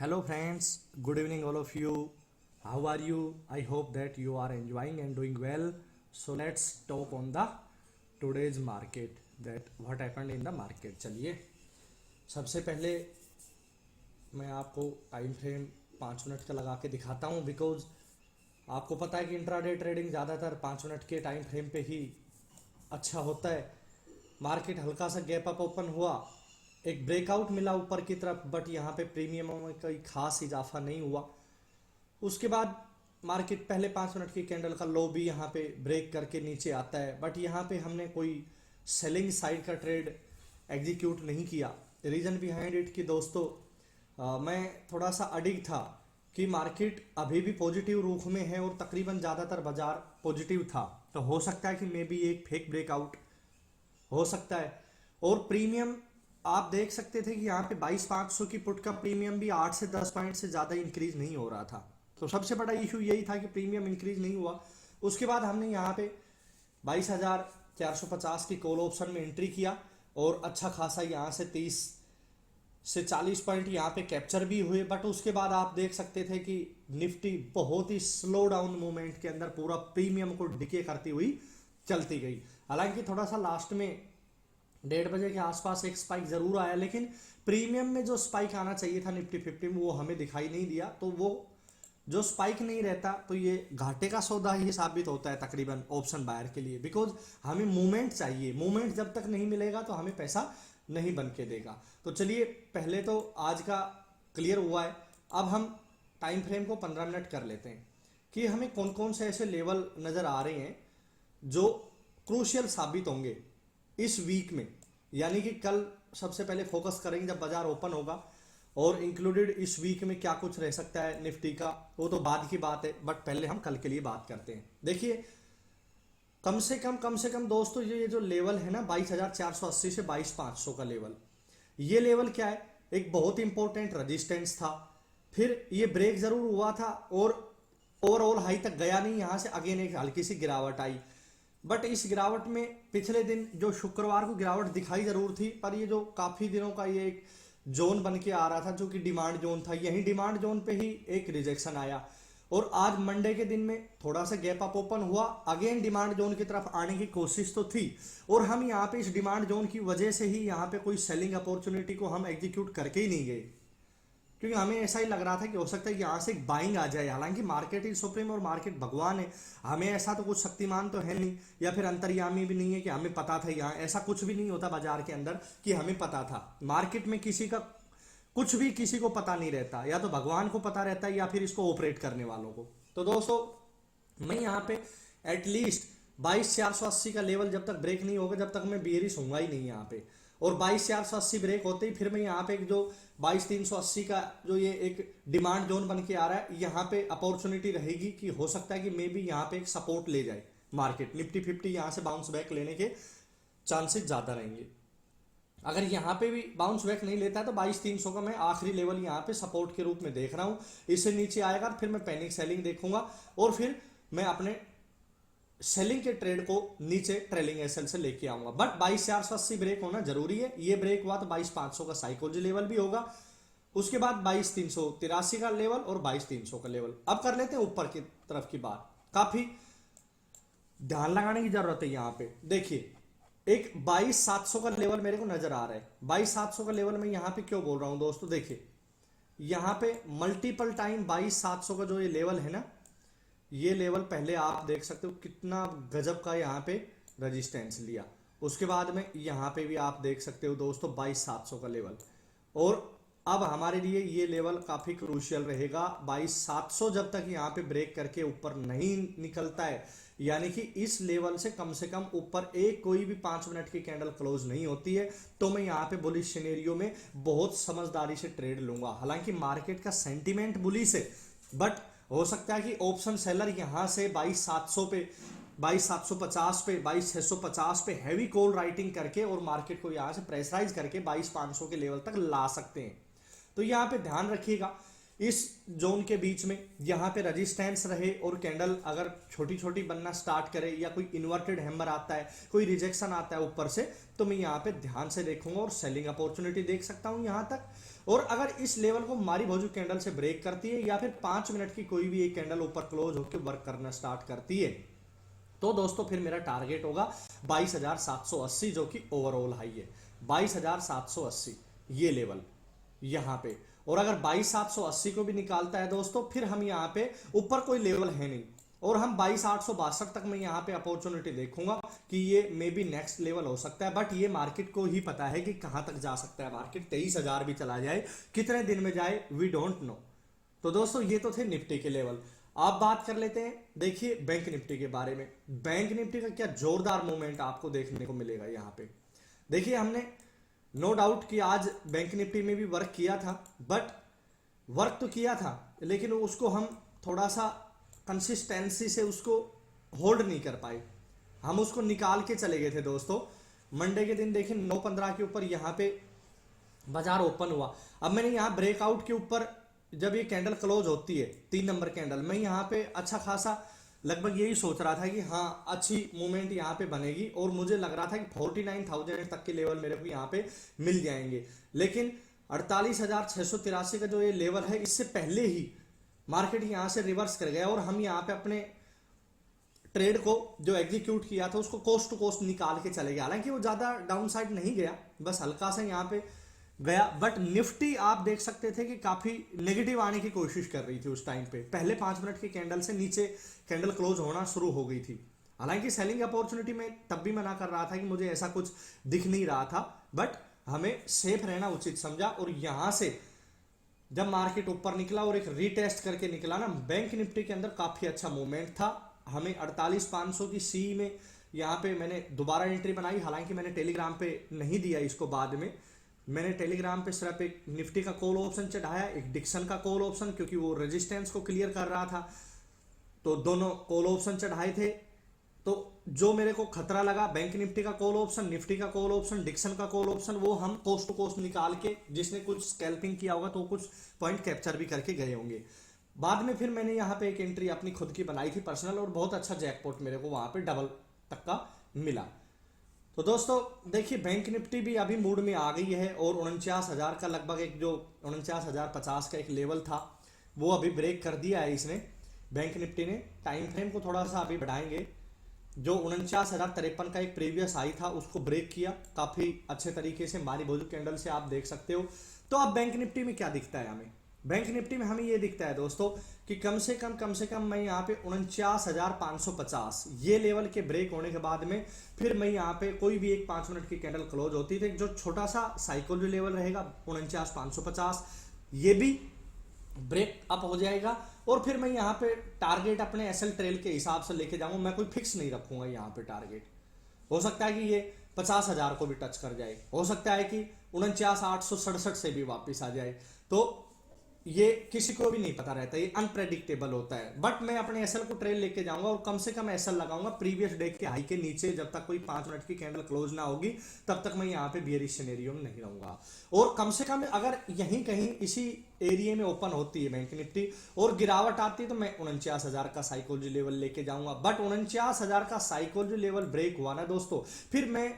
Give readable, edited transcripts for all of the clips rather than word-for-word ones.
Hello friends, good evening all of you. How are you? I hope that you are enjoying and doing well. So let's talk on the today's market, that what happened in the market. चलिए सबसे पहले मैं आपको time frame 5 minute का लगा के दिखाता हूँ, बिकॉज आपको पता है कि इंट्राडे ट्रेडिंग ज़्यादातर 5 मिनट के टाइम फ्रेम पे ही अच्छा होता है। मार्केट हल्का सा गैप अप ओपन हुआ, एक ब्रेकआउट मिला ऊपर की तरफ, बट यहाँ पे प्रीमियम में कोई खास इजाफा नहीं हुआ। उसके बाद मार्केट पहले 5 मिनट की कैंडल का लो भी यहाँ पे ब्रेक करके नीचे आता है, बट यहाँ पे हमने कोई सेलिंग साइड का ट्रेड एग्जीक्यूट नहीं किया। रीजन बिहाइंड इट कि दोस्तों मैं थोड़ा सा अडिग था कि मार्केट अभी भी पॉजिटिव रुख में है और तकरीबन ज़्यादातर बाजार पॉजिटिव था, तो हो सकता है कि मे बी एक फेक ब्रेकआउट हो सकता है। और प्रीमियम आप देख सकते थे कि यहाँ पे 22,500 की पुट का प्रीमियम भी 8 से 10 पॉइंट से ज़्यादा इंक्रीज नहीं हो रहा था। तो सबसे बड़ा इशू यही था कि प्रीमियम इंक्रीज नहीं हुआ। उसके बाद हमने यहाँ पे 22,450 की कॉल ऑप्शन में एंट्री किया और अच्छा खासा यहाँ से 30 से 40 पॉइंट यहाँ पे कैप्चर भी हुए। बट उसके बाद आप देख सकते थे कि निफ्टी बहुत ही स्लो डाउन मूवमेंट के अंदर पूरा प्रीमियम को डिके करती हुई चलती गई। हालांकि थोड़ा सा लास्ट में 1:30 बजे के आसपास एक स्पाइक जरूर आया, लेकिन प्रीमियम में जो स्पाइक आना चाहिए था निफ्टी 50 में वो हमें दिखाई नहीं दिया। तो वो जो स्पाइक नहीं रहता तो ये घाटे का सौदा ही साबित होता है तकरीबन ऑप्शन बायर के लिए, बिकॉज हमें मूवमेंट चाहिए। मूवमेंट जब तक नहीं मिलेगा तो हमें पैसा नहीं बन के देगा। तो चलिए पहले तो आज का क्लियर हुआ है। अब हम टाइम फ्रेम को 15 मिनट कर लेते हैं कि हमें कौन कौन से ऐसे लेवल नजर आ रहे हैं जो क्रूशियल साबित होंगे इस वीक में। यानी कि कल सबसे पहले फोकस करेंगे जब बाजार ओपन होगा, और इंक्लूडेड इस वीक में क्या कुछ रह सकता है निफ्टी का वो तो बाद की बात है, बट पहले हम कल के लिए बात करते हैं। देखिए कम से कम दोस्तों ये जो लेवल है ना 22,480 से 22,500 का लेवल, ये लेवल क्या है, एक बहुत इंपॉर्टेंट रेजिस्टेंस था। फिर ये ब्रेक जरूर हुआ था और ओवरऑल हाई तक गया नहीं, यहां से अगेन एक हल्की सी गिरावट आई। बट इस गिरावट में पिछले दिन जो शुक्रवार को गिरावट दिखाई जरूर थी, पर ये जो काफी दिनों का ये एक जोन बन के आ रहा था जो कि डिमांड जोन था, यही डिमांड जोन पे ही एक रिजेक्शन आया। और आज मंडे के दिन में थोड़ा सा गैप अप ओपन हुआ, अगेन डिमांड जोन की तरफ आने की कोशिश तो थी, और हम यहाँ पे इस डिमांड जोन की वजह से ही यहाँ पे कोई सेलिंग अपॉर्चुनिटी को हम एग्जीक्यूट करके ही नहीं गए, क्योंकि हमें ऐसा ही लग रहा था कि हो सकता है कि यहाँ से एक बाइंग आ जाए। हालांकि मार्केट ही सुप्रीम और मार्केट भगवान है, हमें ऐसा तो कुछ शक्तिमान तो है नहीं या फिर अंतर्यामी भी नहीं है कि हमें पता था। यहाँ ऐसा कुछ भी नहीं होता बाजार के अंदर कि हमें पता था। मार्केट में किसी का कुछ भी किसी को पता नहीं रहता, या तो भगवान को पता रहता है या फिर इसको ऑपरेट करने वालों को। तो दोस्तों मैं यहाँ पे एटलीस्ट 22,480 का लेवल जब तक ब्रेक नहीं होगा जब तक मैं बेयरिश होऊंगा ही नहीं यहाँ पे। और 22,480 ब्रेक होते ही फिर मैं यहाँ पे एक जो 22,380 का जो ये एक डिमांड जोन बन के आ रहा है, यहाँ पे अपॉर्चुनिटी रहेगी कि हो सकता है कि मे बी यहाँ पे एक सपोर्ट ले जाए मार्केट। निफ्टी 50 यहाँ से बाउंस बैक लेने के चांसेस ज्यादा रहेंगे। अगर यहाँ पे भी बाउंस बैक नहीं लेता है तो 22,300 का मैं आखिरी लेवल यहाँ पे सपोर्ट के रूप में देख रहा हूँ। इससे नीचे आएगा फिर मैं पैनिक सेलिंग देखूंगा और फिर मैं अपने सेलिंग के ट्रेड को नीचे ट्रेलिंग एसएल से लेके आऊंगा। बट 22,480 ब्रेक होना जरूरी है। ये ब्रेक हुआ तो 22,500 का साइकोलॉजी लेवल भी होगा, उसके बाद 22,383 का लेवल और 22,300 का लेवल। अब कर लेते हैं ऊपर की तरफ की बात। काफी ध्यान लगाने की जरूरत है यहाँ पे। देखिए एक 22,700 का लेवल मेरे को नजर आ रहा है। 22,700 का लेवल मैं यहाँ पे क्यों बोल रहा हूं दोस्तों, देखिए यहाँ पे मल्टीपल टाइम 22,700 का जो ये लेवल है ना, ये लेवल पहले आप देख सकते हो कितना गजब का यहाँ पे रेजिस्टेंस लिया। उसके बाद में यहाँ पे भी आप देख सकते हो दोस्तों 22,700 का लेवल, और अब हमारे लिए ये लेवल काफी क्रूशियल रहेगा। 22,700 जब तक यहाँ पे ब्रेक करके ऊपर नहीं निकलता है, यानी कि इस लेवल से कम ऊपर एक कोई भी 5 मिनट की कैंडल क्लोज नहीं होती है, तो मैं यहाँ पे बुलिश सिनेरियो में बहुत समझदारी से ट्रेड लूंगा। हालांकि मार्केट का सेंटीमेंट बुलिश है, बट हो सकता है कि ऑप्शन सेलर यहां से 22,700 पे 22,750 पे 22,650 पे हैवी कॉल राइटिंग करके और मार्केट को यहां से प्रेशराइज करके 22,500 के लेवल तक ला सकते हैं। तो यहां पे ध्यान रखिएगा। इस जोन के बीच में यहाँ पे रेजिस्टेंस रहे और कैंडल अगर छोटी छोटी बनना स्टार्ट करे या कोई इन्वर्टेड हैमर आता है, कोई रिजेक्शन आता है ऊपर से, तो मैं यहाँ पे ध्यान से देखूंगा और सेलिंग अपॉर्चुनिटी देख सकता हूँ यहाँ तक। और अगर इस लेवल को मारी भोजू कैंडल से ब्रेक करती है या फिर 5 मिनट की कोई भी एक कैंडल ऊपर क्लोज होकर वर्क करना स्टार्ट करती है, तो दोस्तों फिर मेरा टारगेट होगा 22,780 जो कि ओवरऑल हाई है, 22,780 ये लेवल यहाँ पे। और अगर 22,780 को भी निकालता है दोस्तों, फिर हम यहाँ पे ऊपर कोई लेवल है नहीं और हम 22,862 तक मैं यहाँ पे अपॉर्चुनिटी देखूंगा कि ये मे बी नेक्स्ट लेवल हो सकता है। बट ये मार्केट को ही पता है कि कहां तक जा सकता है मार्केट, 23,000 भी चला जाए, कितने दिन में जाए वी डोंट नो। तो दोस्तों ये तो थे निफ्टी के लेवल। आप बात कर लेते हैं देखिए बैंक निफ्टी के बारे में। बैंक निफ्टी का क्या जोरदार मूवमेंट आपको देखने को मिलेगा यहाँ पे। देखिए हमने नो डाउट कि आज बैंक निफ्टी में भी वर्क किया था, बट वर्क तो किया था लेकिन उसको हम थोड़ा सा कंसिस्टेंसी से उसको होल्ड नहीं कर पाए, हम उसको निकाल के चले गए थे दोस्तों। मंडे के दिन देखिए 9:15 के ऊपर यहाँ पे बाजार ओपन हुआ। अब मैंने यहाँ ब्रेकआउट के ऊपर जब ये कैंडल क्लोज होती है 3 नंबर कैंडल, मैं यहाँ पे अच्छा खासा लगभग यही सोच रहा था कि हाँ अच्छी मूवमेंट यहाँ पे बनेगी और मुझे लग रहा था कि 49,000 तक के लेवल मेरे को यहाँ पे मिल जाएंगे। लेकिन 48,683 का जो ये लेवल है, इससे पहले ही मार्केट यहाँ से रिवर्स कर गया और हम यहाँ पे अपने ट्रेड को जो एग्जीक्यूट किया था उसको कोस्ट टू कोस्ट निकाल के चले गए। हालांकि वो ज्यादा डाउन साइड नहीं गया, बस हल्का सा यहाँ पे गया। बट निफ्टी आप देख सकते थे कि काफी नेगेटिव आने की कोशिश कर रही थी उस टाइम पे। पहले 5 मिनट की कैंडल से नीचे कैंडल क्लोज होना शुरू हो गई थी। हालांकि सेलिंग अपॉर्चुनिटी में तब भी मना कर रहा था कि मुझे ऐसा कुछ दिख नहीं रहा था, बट हमें सेफ रहना उचित समझा। और यहां से जब मार्केट ऊपर निकला और एक रीटेस्ट करके निकला ना, बैंक निफ्टी के अंदर काफी अच्छा मूवमेंट था। हमें 48,500 की सी में यहाँ पे मैंने दोबारा एंट्री बनाई। हालांकि मैंने टेलीग्राम पे नहीं दिया इसको, बाद में मैंने टेलीग्राम पे सिर्फ एक निफ्टी का कॉल ऑप्शन चढ़ाया, एक डिक्सन का कॉल ऑप्शन, क्योंकि वो रेजिस्टेंस को क्लियर कर रहा था, तो दोनों कॉल ऑप्शन चढ़ाए थे। तो जो मेरे को खतरा लगा, बैंक निफ्टी का कॉल ऑप्शन, निफ्टी का कॉल ऑप्शन, डिक्सन का कॉल ऑप्शन, वो हम कोस्ट टू कोस्ट निकाल के, जिसने कुछ स्कैल्पिंग किया होगा तो कुछ पॉइंट कैप्चर भी करके गए होंगे। बाद में फिर मैंने यहाँ पे एक एंट्री अपनी खुद की बनाई थी पर्सनल, और बहुत अच्छा जैकपॉट मेरे को वहां पे डबल तक का मिला। तो दोस्तों देखिए बैंक निफ्टी भी अभी मूड में आ गई है और 49,000 का लगभग एक जो 49,050 का एक लेवल था वो अभी ब्रेक कर दिया है इसने, बैंक निफ्टी ने। टाइम फ्रेम को थोड़ा सा अभी बढ़ाएंगे। जो 49,053 का एक प्रीवियस हाई था उसको ब्रेक किया काफी अच्छे तरीके से मारी भोजू कैंडल से, आप देख सकते हो। तो अब बैंक निफ्टी में क्या दिखता है हमें, बैंक निफ्टी में हमें ये दिखता है दोस्तों कि कम से कम मैं यहाँ पे 49,550 ये लेवल के ब्रेक होने के बाद में फिर मैं यहाँ पे कोई भी एक 5 मिनट की कैंडल क्लोज होती थी, जो छोटा सा साइकोलॉजी लेवल रहेगा 49,550, ये भी ब्रेक अप हो जाएगा। और फिर मैं यहाँ पे टारगेट अपने एसएल ट्रेल के हिसाब से लेके जाऊंगा, मैं कोई फिक्स नहीं रखूंगा यहाँ पे टारगेट। हो सकता है कि ये 50,000 को भी टच कर जाए, हो सकता है कि 49,867 से भी वापस आ जाए। तो ये किसी को भी नहीं पता रहता, ये अनप्रेडिक्टेबल होता है। बट मैं अपने एसएल को ट्रेल लेके जाऊंगा और कम से कम एसएल लगाऊंगा प्रीवियस डे के हाई के नीचे। जब तक कोई 5 मिनट की कैंडल क्लोज ना होगी तब तक मैं यहाँ पे बियरिश सिनेरियो में नहीं रहूंगा। और कम से कम अगर यहीं कहीं इसी एरिया में ओपन होती है बैंक निफ्टी और गिरावट आती है तो मैं 49,000 का साइकोलॉजी लेवल लेके जाऊंगा। बट 49,000 का साइकोलॉजी लेवल ब्रेक हुआ ना दोस्तों, फिर मैं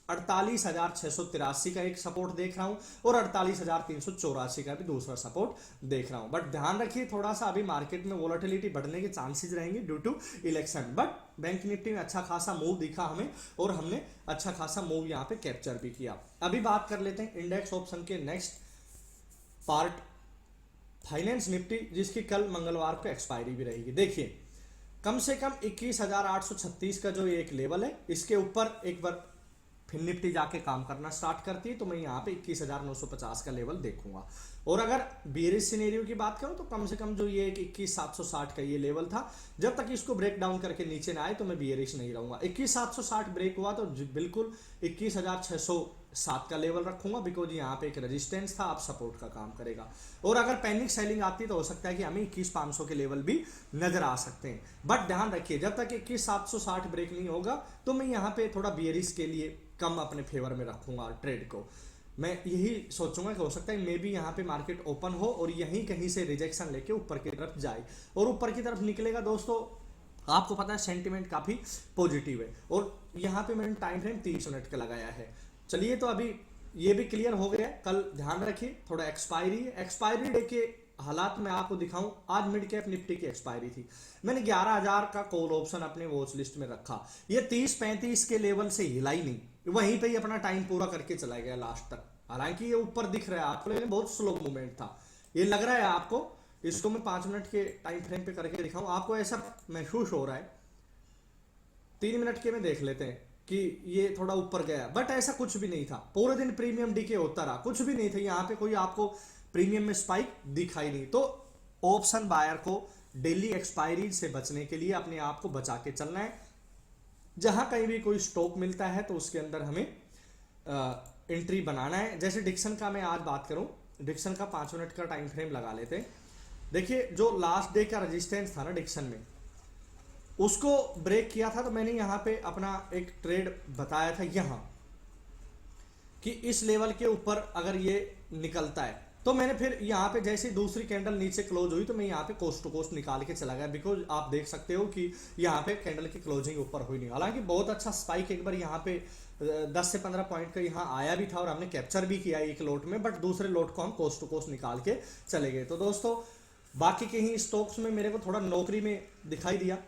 48,683 का एक सपोर्ट देख रहा हूं और 48,384 का भी दूसरा सपोर्ट देख रहा हूं। बट ध्यान रखिए थोड़ा सा अभी मार्केट में वोलेटिलिटी बढ़ने के चांसेस रहेंगे due to election. But bank Nifty में अच्छा खासा मूव दिखा हमें और हमने अच्छा खासा मूव यहां पे कैप्चर भी किया। अभी बात कर लेते हैं इंडेक्स ऑप्शन के नेक्स्ट पार्ट, फाइनेंस निफ्टी, जिसकी कल मंगलवार को एक्सपायरी भी रहेगी। देखिए कम से कम 21,836 का जो एक लेवल है, इसके ऊपर एक बार फिर निफ्टी जाके काम करना स्टार्ट करती है तो मैं यहाँ पे 21,950 का लेवल देखूंगा। और अगर बेरिश सिनेरियो की बात करूं तो कम से कम जो ये 21,760 का ये लेवल था, जब तक इसको ब्रेक डाउन करके नीचे ना आए तो मैं बेरिश नहीं रहूंगा। 21,760 ब्रेक हुआ तो बिल्कुल 21,607 का लेवल रखूंगा, बिकॉज यहाँ पे एक रेजिस्टेंस था, अब सपोर्ट का काम करेगा। और अगर पैनिक सेलिंग आती तो हो सकता है कि हमें 21,500 के लेवल भी नजर आ सकते हैं। बट ध्यान रखिए जब तक 21,760 ब्रेक नहीं होगा तो मैं यहाँ पे थोड़ा बेरिश के लिए कम अपने फेवर में रखूंगा ट्रेड को। मैं यही सोचूंगा कि हो सकता है मे भी यहाँ पे मार्केट ओपन हो और यहीं कहीं से रिजेक्शन लेके ऊपर की तरफ जाए और ऊपर की तरफ निकलेगा दोस्तों। आपको पता है सेंटिमेंट काफी पॉजिटिव है और यहाँ पे मैंने टाइम फ्रेम 30 मिनट का लगाया है। चलिए तो अभी ये भी क्लियर हो गया। कल ध्यान रखिए थोड़ा एक्सपायरी डे के हालात में आपको दिखाऊं। आज मिड कैप निफ्टी की एक्सपायरी थी, मैंने 11,000 का कॉल ऑप्शन अपने वॉच लिस्ट में रखा। ये 30-35 के लेवल से हिला ही नहीं, वहीं पे ही अपना टाइम पूरा करके चला गया लास्ट तक। हालांकि ये ऊपर दिख रहा है आपको लेकिन बहुत स्लो मूवमेंट था, ये लग रहा है आपको। इसको मैं 5 मिनट के टाइम फ्रेम पे करके दिखाऊं, आपको ऐसा महसूस हो रहा है। 3 मिनट के में देख लेते हैं कि ये थोड़ा ऊपर गया, बट ऐसा कुछ भी नहीं था। पूरे दिन प्रीमियम डीके होता रहा, कुछ भी नहीं था यहाँ पे, कोई आपको प्रीमियम में स्पाइक दिखाई नहीं। तो ऑप्शन बायर को डेली एक्सपायरी से बचने के लिए अपने आप को बचा के चलना है। जहां कहीं भी कोई स्टॉक मिलता है तो उसके अंदर हमें एंट्री बनाना है। जैसे डिक्सन का मैं आज बात करूं, डिक्सन का 5 मिनट का टाइम फ्रेम लगा लेते हैं। देखिए जो लास्ट डे का रेजिस्टेंस था ना डिक्सन में, उसको ब्रेक किया था। तो मैंने यहाँ पे अपना एक ट्रेड बताया था यहाँ कि इस लेवल के ऊपर अगर ये निकलता है तो मैंने फिर यहाँ पे जैसे दूसरी कैंडल नीचे क्लोज हुई तो मैं यहाँ पे कोस्ट टू कोस्ट निकाल के चला गया, बिकॉज आप देख सकते हो कि यहाँ पे कैंडल की क्लोजिंग ऊपर हुई नहीं। हालांकि बहुत अच्छा स्पाइक एक बार यहाँ पे 10 से 15 पॉइंट का यहाँ आया भी था और हमने कैप्चर भी किया एक लोट में, बट दूसरे लोट को हम कोस्ट टू कोस्ट निकाल के चले गए। तो दोस्तों बाकी के ही स्टॉक्स में मेरे को थोड़ा नौकरी में दिखाई दिया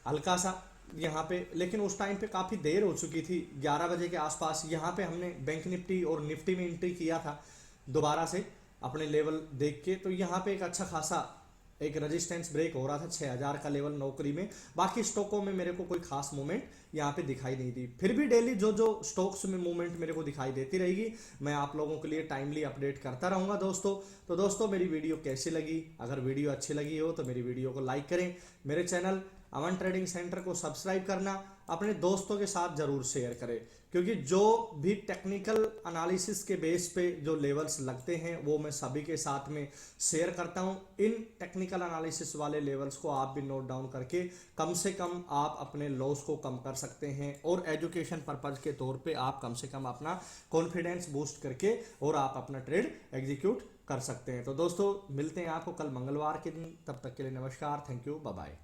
हल्का सा यहाँ पे, लेकिन उस टाइम पे काफ़ी देर हो चुकी थी, 11 बजे के आसपास। यहाँ पे हमने बैंक निफ्टी और निफ्टी में एंट्री किया था दोबारा से अपने लेवल देख के। तो यहाँ पे एक अच्छा खासा एक रेजिस्टेंस ब्रेक हो रहा था 6,000 का लेवल नौकरी में। बाकी स्टॉकों में मेरे को कोई खास मूवमेंट यहाँ पे दिखाई नहीं दी। फिर भी डेली जो जो स्टॉक्स में मूवमेंट मेरे को दिखाई देती रहेगी, मैं आप लोगों के लिए टाइमली अपडेट करता रहूँगा दोस्तों। तो दोस्तों मेरी वीडियो कैसी लगी? अगर वीडियो अच्छी लगी हो तो मेरी वीडियो को लाइक करें, मेरे चैनल अमन ट्रेडिंग सेंटर को सब्सक्राइब करना, अपने दोस्तों के साथ जरूर शेयर करें, क्योंकि जो भी टेक्निकल एनालिसिस के बेस पे जो लेवल्स लगते हैं वो मैं सभी के साथ में शेयर करता हूं। इन टेक्निकल एनालिसिस वाले लेवल्स को आप भी नोट डाउन करके कम से कम आप अपने लॉस को कम कर सकते हैं और एजुकेशन पर्पज के तौर पे आप कम से कम अपना कॉन्फिडेंस बूस्ट करके और आप अपना ट्रेड एग्जीक्यूट कर सकते हैं। तो दोस्तों मिलते हैं आपको कल मंगलवार के दिन, तब तक के लिए नमस्कार, थैंक यू, बाय बाय।